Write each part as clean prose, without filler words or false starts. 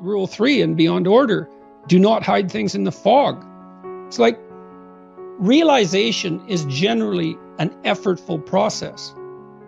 rule 3 and Beyond Order, do not hide things in the fog. It's like realization is generally an effortful process.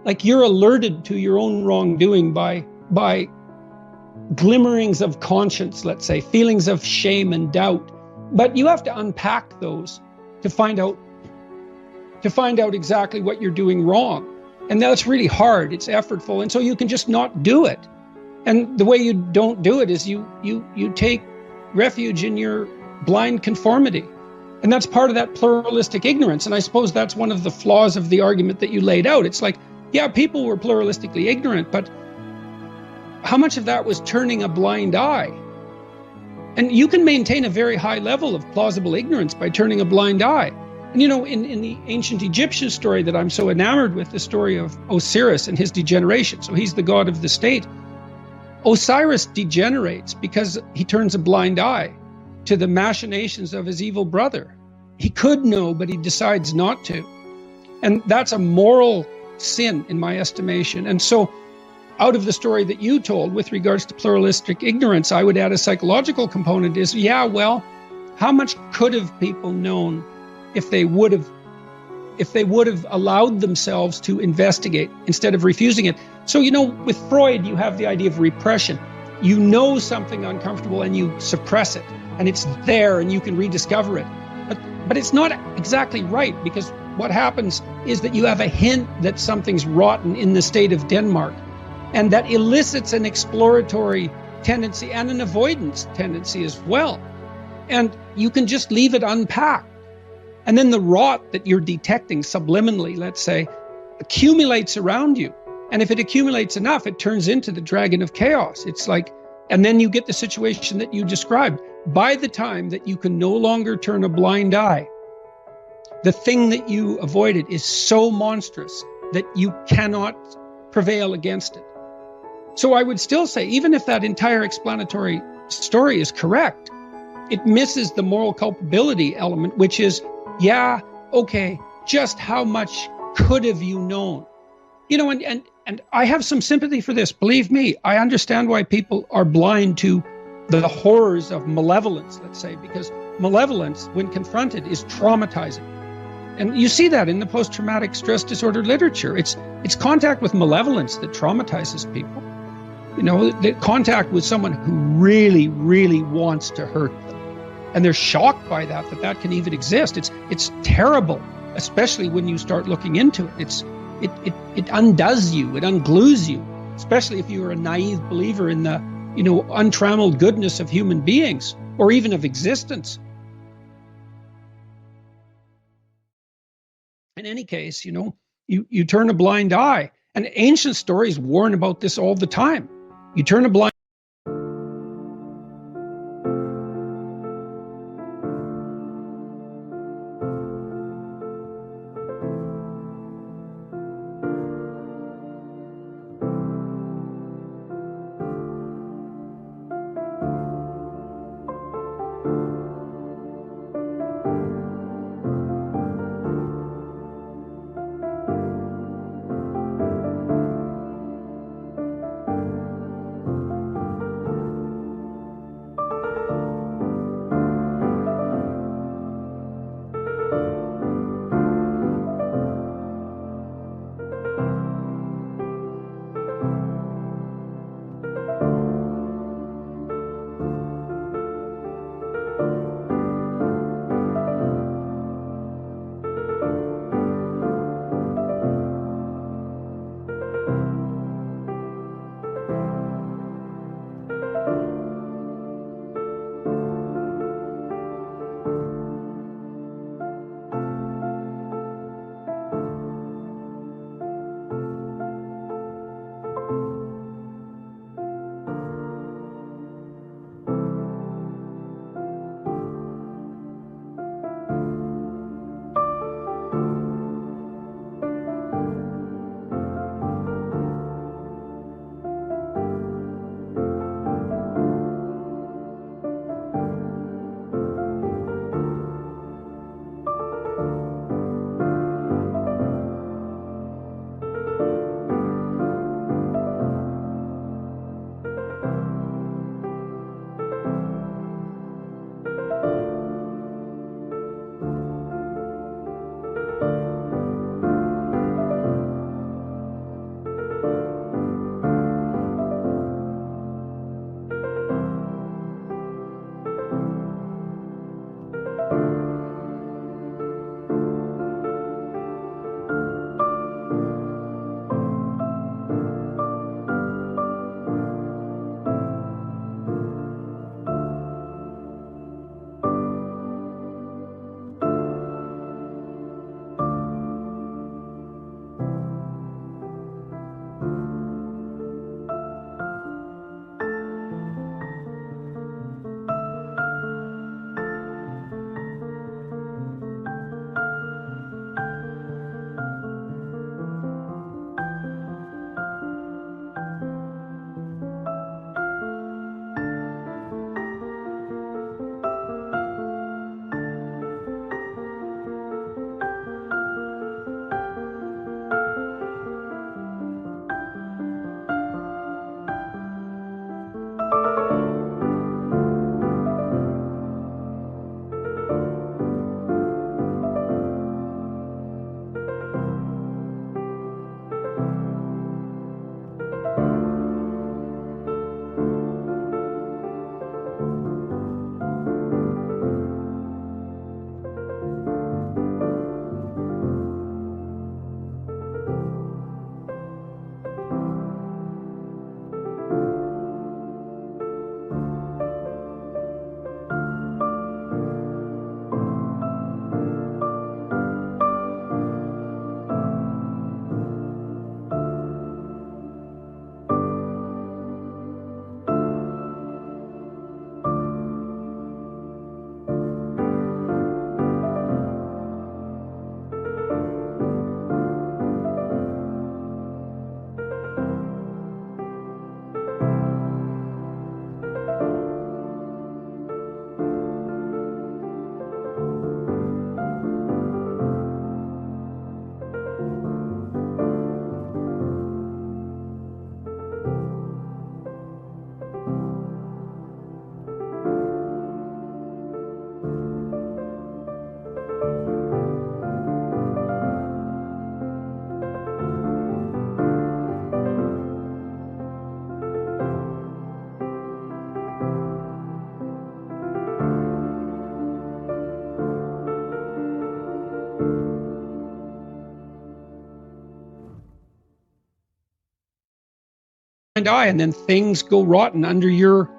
Like you're alerted to your own wrongdoing by glimmerings of conscience, let's say, feelings of shame and doubt. But you have to unpack those to find out exactly what you're doing wrong. And that's really hard. It's effortful. And so you can just not do it. And the way you don't do it is you take refuge in your blind conformity. And that's part of that pluralistic ignorance. And I suppose that's one of the flaws of the argument that you laid out. It's like, yeah, people were pluralistically ignorant, but how much of that was turning a blind eye? And you can maintain a very high level of plausible ignorance by turning a blind eye. And in the ancient Egyptian story that I'm so enamored with, the story of Osiris and his degeneration. So he's the god of the state. Osiris degenerates because he turns a blind eye to the machinations of his evil brother. He could know, but he decides not to. And that's a moral sin in my estimation. And so out of the story that you told with regards to pluralistic ignorance, I would add a psychological component is, how much could have people known if they would have allowed themselves to investigate instead of refusing it? So, with Freud, you have the idea of repression. You know something uncomfortable and you suppress it, and it's there and you can rediscover it. But it's not exactly right, because what happens is that you have a hint that something's rotten in the state of Denmark, and that elicits an exploratory tendency and an avoidance tendency as well. And you can just leave it unpacked. And then the rot that you're detecting subliminally, let's say, accumulates around you. And if it accumulates enough, it turns into the dragon of chaos. It's like, and then you get the situation that you described. By the time that you can no longer turn a blind eye, the thing that you avoided is so monstrous that you cannot prevail against it. So I would still say, even if that entire explanatory story is correct, it misses the moral culpability element, which is, just how much could have you known? And I have some sympathy for this. Believe me, I understand why people are blind to the horrors of malevolence, let's say, because malevolence, when confronted, is traumatizing. And you see that in the post-traumatic stress disorder literature. It's contact with malevolence that traumatizes people. The contact with someone who really, really wants to hurt them. And they're shocked by that can even exist. It's terrible, especially when you start looking into it. It undoes you, it unglues you, especially if you're a naive believer in the, untrammeled goodness of human beings or even of existence. In any case, you turn a blind eye, and ancient stories warn about this all the time. You turn a blind eye, and then things go rotten under your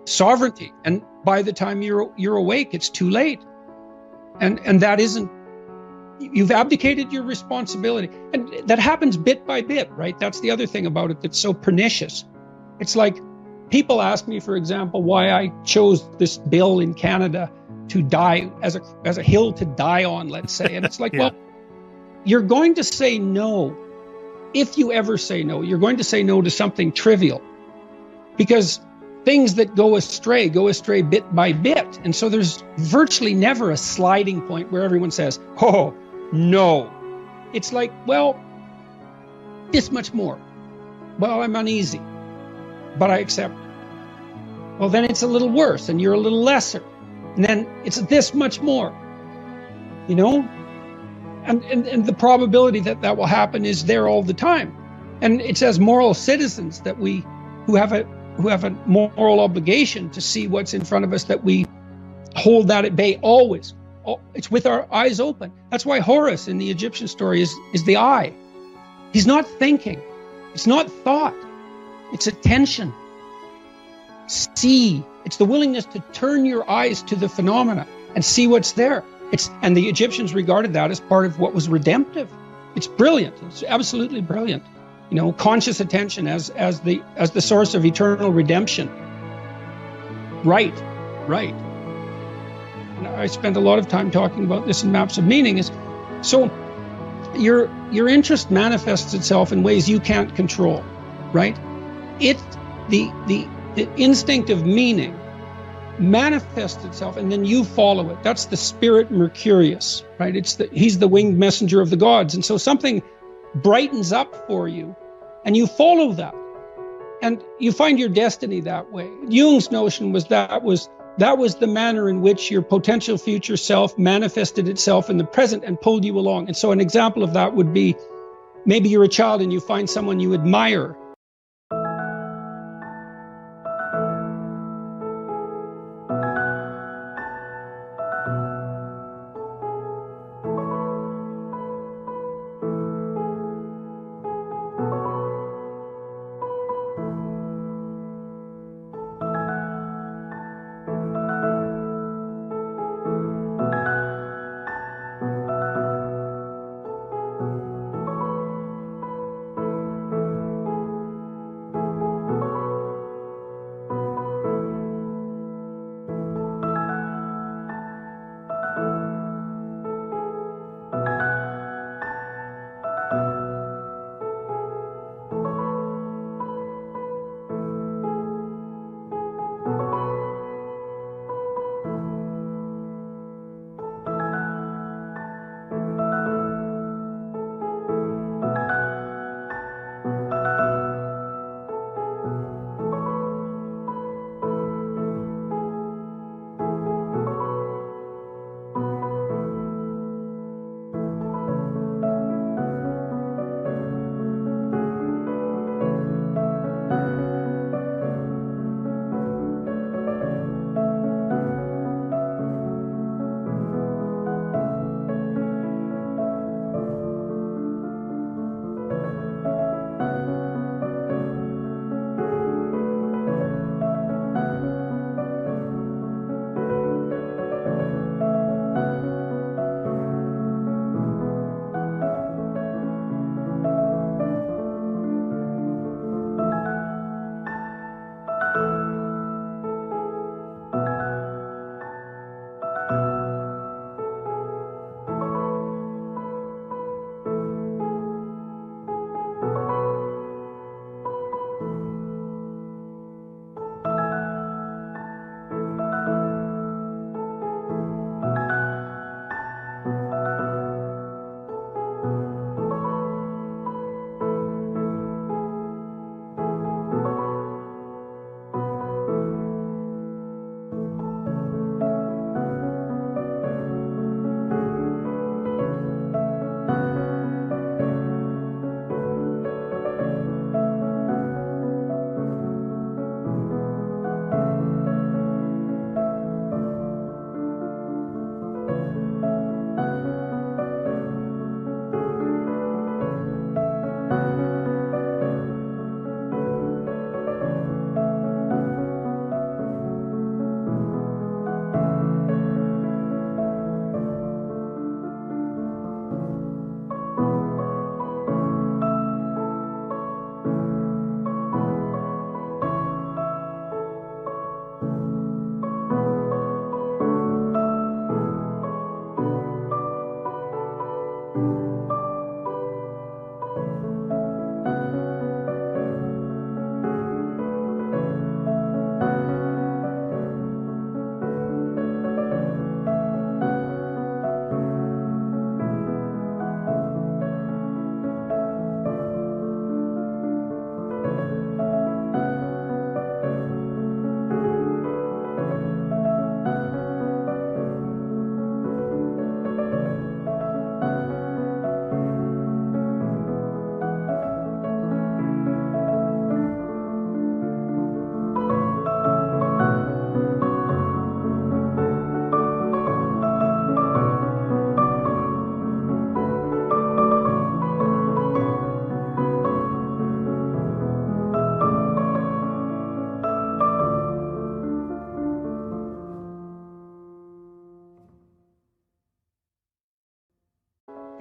sovereignty. And by the time you're awake, it's too late. And that isn't, you've abdicated your responsibility. And that happens bit by bit, right? That's the other thing about it that's so pernicious. It's like people ask me, for example, why I chose this bill in Canada to die as a hill to die on, let's say. And it's like, Yeah. well, you're going to say no. If you ever say no, you're going to say no to something trivial, because things that go astray bit by bit. And so there's virtually never a sliding point where everyone says, oh, no. It's like, well, this much more. Well, I'm uneasy, but I accept. Well, then it's a little worse and you're a little lesser. And then it's this much more, you know? And the probability that that will happen is there all the time. And it's as moral citizens that who have a moral obligation to see what's in front of us, that we hold that at bay always. It's with our eyes open. That's why Horus in the Egyptian story is the eye. He's not thinking. It's not thought. It's attention. See. It's the willingness to turn your eyes to the phenomena and see what's there. And the Egyptians regarded that as part of what was redemptive. It's brilliant. It's absolutely brilliant. You know, conscious attention as the source of eternal redemption. Right. And I spent a lot of time talking about this in Maps of Meaning. So your interest manifests itself in ways you can't control, right? The instinct of meaning manifests itself, and then you follow it. That's the spirit Mercurius, right? He's the winged messenger of the gods. And so something brightens up for you, and you follow that, and you find your destiny that way. Jung's notion was that was the manner in which your potential future self manifested itself in the present and pulled you along. And so an example of that would be, maybe you're a child and you find someone you admire.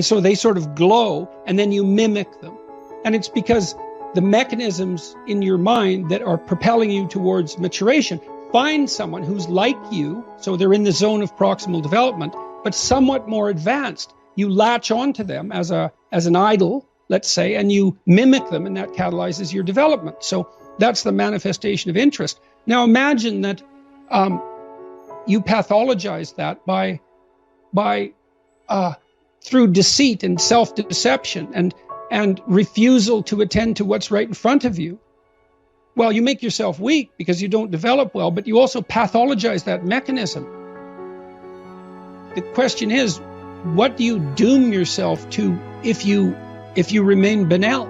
And so they sort of glow, and then you mimic them. And it's because the mechanisms in your mind that are propelling you towards maturation, find someone who's like you, so they're in the zone of proximal development, but somewhat more advanced. You latch onto them as an idol, let's say, and you mimic them, and that catalyzes your development. So that's the manifestation of interest. Now imagine that you pathologize that by through deceit and self-deception and refusal to attend to what's right in front of you. Well, you make yourself weak because you don't develop well, but you also pathologize that mechanism. The question is, what do you doom yourself to if you remain banal?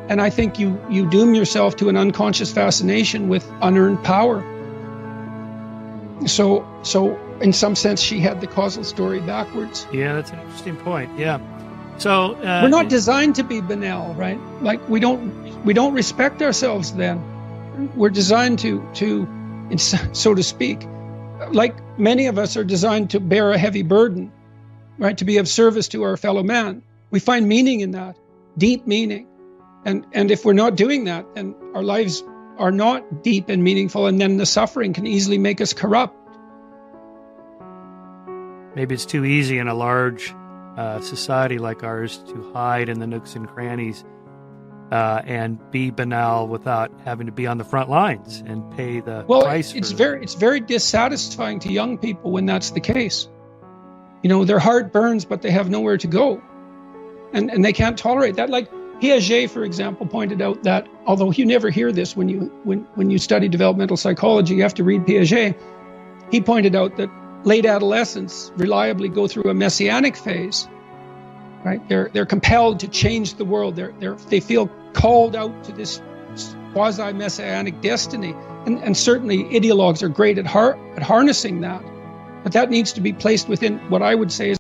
And I think you doom yourself to an unconscious fascination with unearned power. So in some sense, she had the causal story backwards. Yeah, that's an interesting point. Yeah. So we're not designed to be banal, right? Like we don't respect ourselves then. We're designed to, so to speak, like many of us are designed to bear a heavy burden, right? To be of service to our fellow man. We find meaning in that, deep meaning. And if we're not doing that, then our lives are not deep and meaningful, and then the suffering can easily make us corrupt. Maybe it's too easy in a large society like ours to hide in the nooks and crannies and be banal without having to be on the front lines and pay the price. It's very dissatisfying to young people when that's the case. You know, their heart burns, but they have nowhere to go, and they can't tolerate that. Like Piaget, for example, pointed out that, although you never hear this when you study developmental psychology, you have to read Piaget. He pointed out that late adolescents reliably go through a messianic phase, right? They're compelled to change the world. They feel called out to this quasi-messianic destiny, and certainly ideologues are great at harnessing that, but that needs to be placed within what I would say is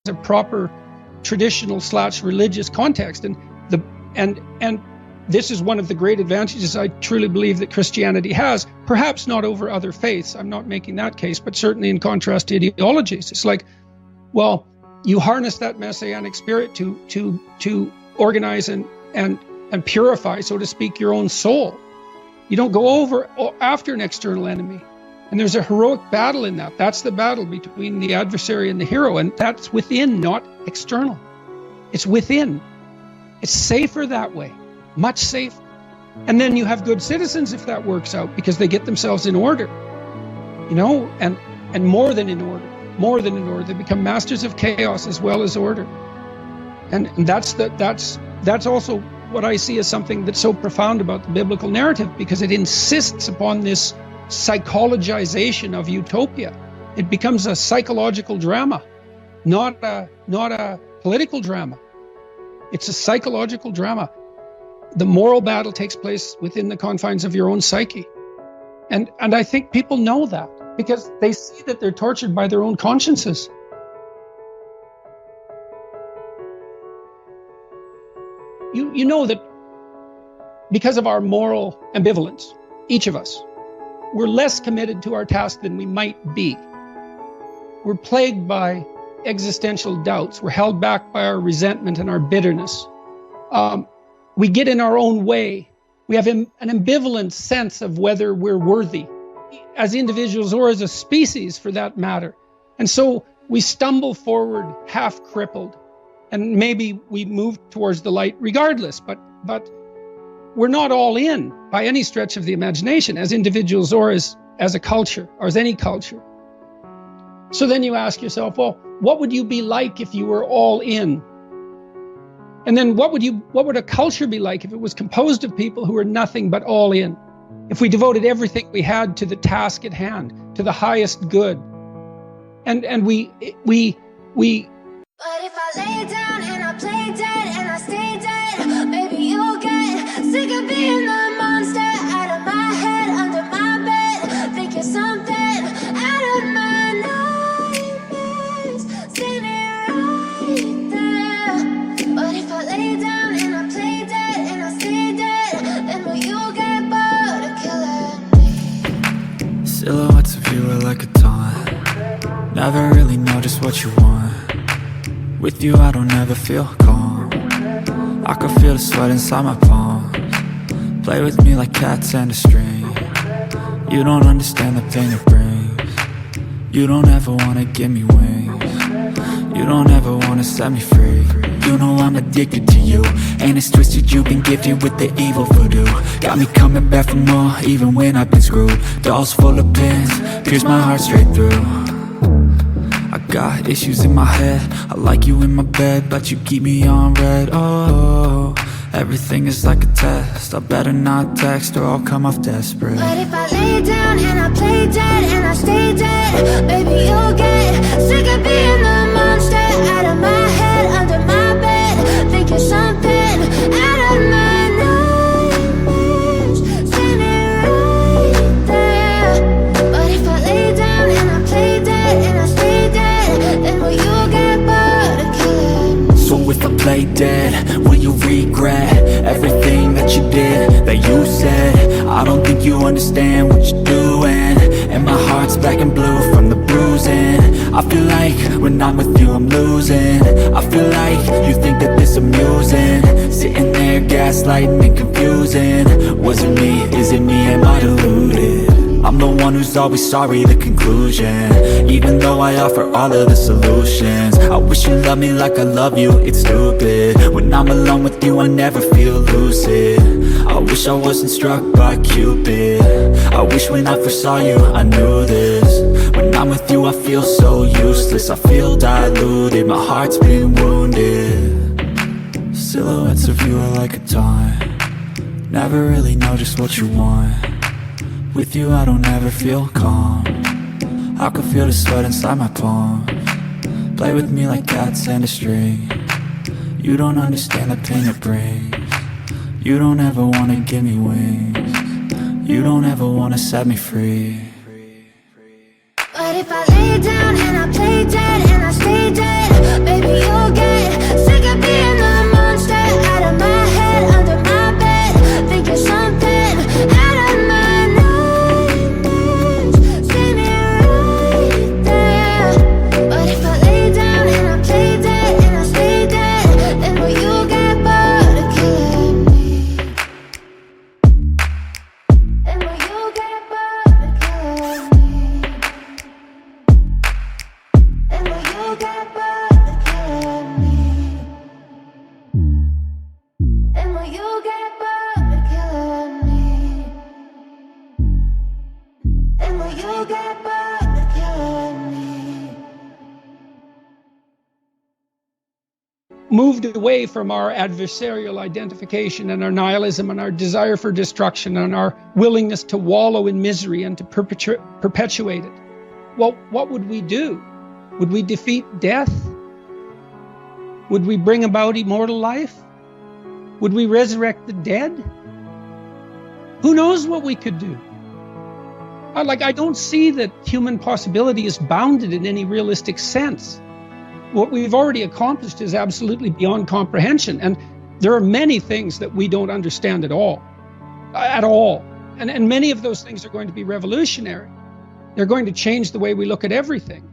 a proper traditional / religious context. And this is one of the great advantages I truly believe that Christianity has, perhaps not over other faiths. I'm not making that case, but certainly in contrast to ideologies. It's like, well, you harness that messianic spirit to organize and purify, so to speak, your own soul. You don't go over after an external enemy. And there's a heroic battle in that. That's the battle between the adversary and the hero. And that's within, not external. It's within. It's safer that way. Much safer. And then you have good citizens if that works out, because they get themselves in order. You know, and more than in order. More than in order. They become masters of chaos as well as order. And that's also what I see as something that's so profound about the biblical narrative, because it insists upon this psychologization of utopia. It becomes a psychological drama, not a political drama. It's a psychological drama. The moral battle takes place within the confines of your own psyche. And I think people know that because they see that they're tortured by their own consciences. You know that because of our moral ambivalence, each of us, we're less committed to our task than we might be. We're plagued by existential doubts. We're held back by our resentment and our bitterness. We get in our own way. We have an ambivalent sense of whether we're worthy, as individuals or as a species for that matter. And so we stumble forward half crippled, and maybe we move towards the light regardless, but we're not all in by any stretch of the imagination as individuals or as a culture or as any culture. So then you ask yourself, well, what would you be like if you were all in? And then what would a culture be like if it was composed of people who were nothing but all in? If we devoted everything we had to the task at hand, to the highest good. And we But if I lay down and I play dead and I stay dead, maybe you'll get sick of being the monster out of my head, under my bed, thinking something out of my nightmares, standing right there. But if I lay down and I play dead and I stay dead, then will you get bored of killing me? Silhouettes of you are like a taunt. Never really know just what you want. With you I don't ever feel calm. I can feel the sweat inside my palms. Play with me like cats and a string. You don't understand the pain it brings. You don't ever wanna give me wings. You don't ever wanna set me free. You know I'm addicted to you, and it's twisted, you've been gifted with the evil voodoo. Got me coming back for more, even when I've been screwed. Dolls full of pins, pierce my heart straight through. I got issues in my head, I like you in my bed, but you keep me on red. Oh, everything is like a test. I better not text or I'll come off desperate. But if I lay down and I play dead and I stay dead, baby you'll get sick of being the monster out of my head, under my bed, thinking something out of my nightmares, standing right there. But if I lay down and I play dead and I stay dead, then will you get bored of killing me? So if I play dead, will you regret everything that you did, that you said? I don't think you understand what you're doing, and my heart's black and blue from the bruising. I feel like when I'm with you I'm losing. I feel like you think that this amusing, sitting there gaslighting and confusing. Was it me? Is it me? Am I deluded? I'm the one who's always sorry, the conclusion, even though I offer all of the solutions. I wish you loved me like I love you, it's stupid. When I'm alone with you I never feel lucid. I wish I wasn't struck by Cupid. I wish when I first saw you I knew this. When I'm with you I feel so useless, I feel diluted, my heart's been wounded. Silhouettes of you are like a taunt. Never really know just what you want. With you I don't ever feel calm. I can feel the sweat inside my palms. Play with me like cats and a string. You don't understand the pain it brings. You don't ever wanna give me wings. You don't ever wanna set me free. But if I lay down and I play dead and I stay dead, baby moved away from our adversarial identification and our nihilism and our desire for destruction and our willingness to wallow in misery and to perpetuate it, well, what would we do? Would we defeat death? Would we bring about immortal life? Would we resurrect the dead? Who knows what we could do? I don't see that human possibility is bounded in any realistic sense. What we've already accomplished is absolutely beyond comprehension. And there are many things that we don't understand at all. And many of those things are going to be revolutionary. They're going to change the way we look at everything.